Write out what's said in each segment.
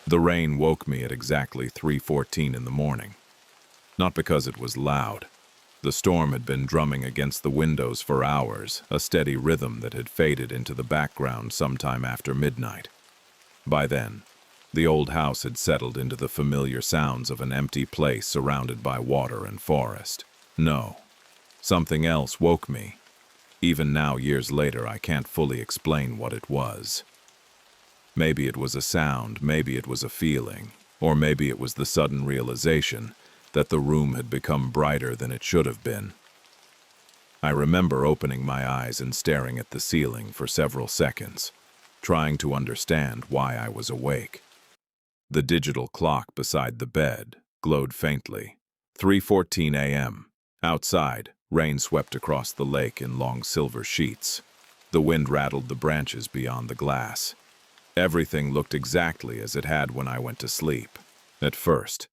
The rain woke me at exactly 3:14 in the morning. Not because it was loud. The storm had been drumming against the windows for hours, a steady rhythm that had faded into the background sometime after midnight. By then, the old house had settled into the familiar sounds of an empty place surrounded by water and forest. No, something else woke me. Even now, years later, I can't fully explain what it was. Maybe it was a sound, maybe it was a feeling, or maybe it was the sudden realization that the room had become brighter than it should have been. I remember opening my eyes and staring at the ceiling for several seconds, trying to understand why I was awake. The digital clock beside the bed glowed faintly. 3:14 a.m. Outside, rain swept across the lake in long silver sheets. The wind rattled the branches beyond the glass. Everything looked exactly as it had when I went to sleep, at first.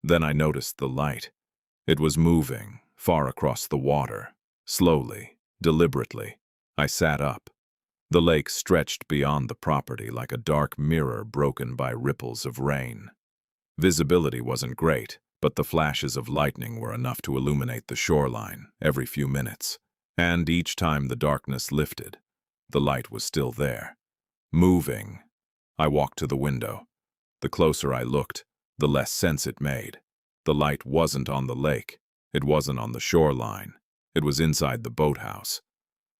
Then I noticed the light. It was moving, far across the water. Slowly, deliberately, I sat up. The lake stretched beyond the property like a dark mirror broken by ripples of rain. Visibility wasn't great, but the flashes of lightning were enough to illuminate the shoreline every few minutes. And each time the darkness lifted, the light was still there, moving. I walked to the window. The closer I looked, the less sense it made. The light wasn't on the lake. It wasn't on the shoreline. It was inside the boathouse.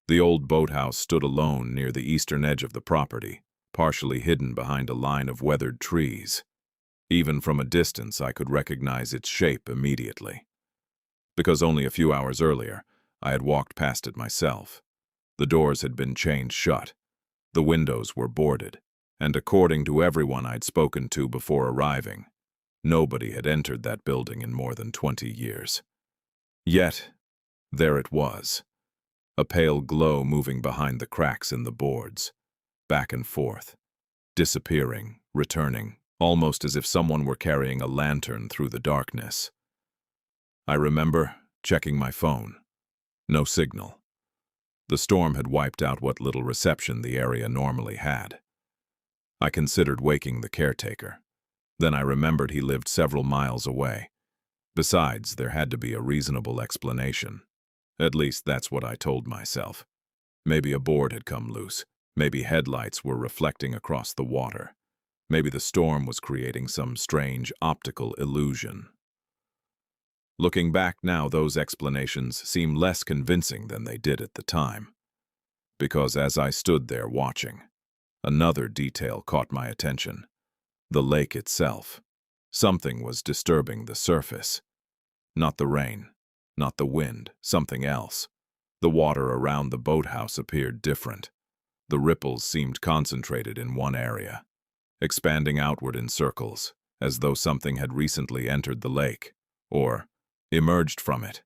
The old boathouse stood alone near the eastern edge of the property, partially hidden behind a line of weathered trees. Even from a distance, I could recognize its shape immediately. Because only a few hours earlier, I had walked past it myself. The doors had been chained shut. The windows were boarded. And according to everyone I'd spoken to before arriving, nobody had entered that building in more than 20 years. Yet, there it was, a pale glow moving behind the cracks in the boards, back and forth, disappearing, returning, almost as if someone were carrying a lantern through the darkness. I remember checking my phone. No signal. The storm had wiped out what little reception the area normally had. I considered waking the caretaker. Then I remembered he lived several miles away. Besides, there had to be a reasonable explanation. At least that's what I told myself. Maybe a board had come loose. Maybe headlights were reflecting across the water. Maybe the storm was creating some strange optical illusion. Looking back now, those explanations seem less convincing than they did at the time. Because as I stood there watching, another detail caught my attention. The lake itself. Something was disturbing the surface. Not the rain, not the wind, something else. The water around the boathouse appeared different. The ripples seemed concentrated in one area, expanding outward in circles, as though something had recently entered the lake, or emerged from it.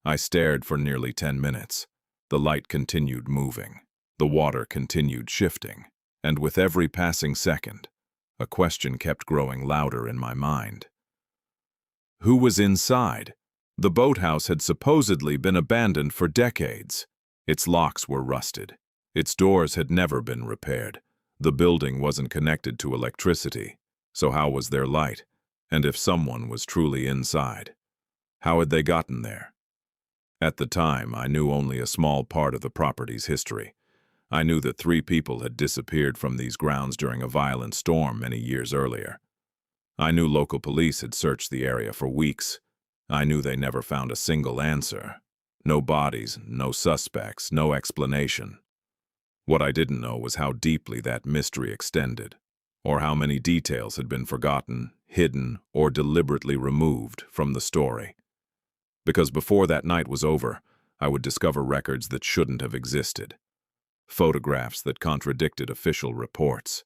I stared for nearly 10 minutes. The light continued moving. The water continued shifting. And with every passing second, a question kept growing louder in my mind. Who was inside? The boathouse had supposedly been abandoned for decades. Its locks were rusted. Its doors had never been repaired. The building wasn't connected to electricity, so how was there light? And if someone was truly inside, how had they gotten there? At the time, I knew only a small part of the property's history. I knew that 3 people had disappeared from these grounds during a violent storm many years earlier. I knew local police had searched the area for weeks. I knew they never found a single answer. No bodies, no suspects, no explanation. What I didn't know was how deeply that mystery extended, or how many details had been forgotten, hidden, or deliberately removed from the story. Because before that night was over, I would discover records that shouldn't have existed. Photographs that contradicted official reports.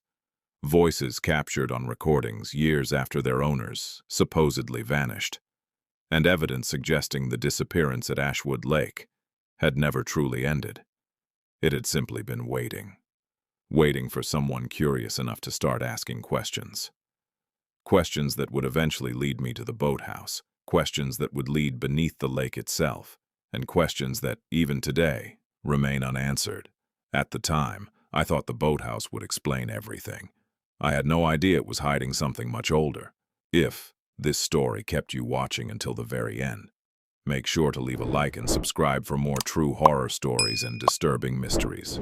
Voices captured on recordings years after their owners supposedly vanished. And evidence suggesting the disappearance at Ashwood Lake had never truly ended. It had simply been waiting. Waiting for someone curious enough to start asking questions. Questions that would eventually lead me to the boathouse. Questions that would lead beneath the lake itself. And questions that, even today, remain unanswered. At the time, I thought the boathouse would explain everything. I had no idea it was hiding something much older. If this story kept you watching until the very end, make sure to leave a like and subscribe for more true horror stories and disturbing mysteries.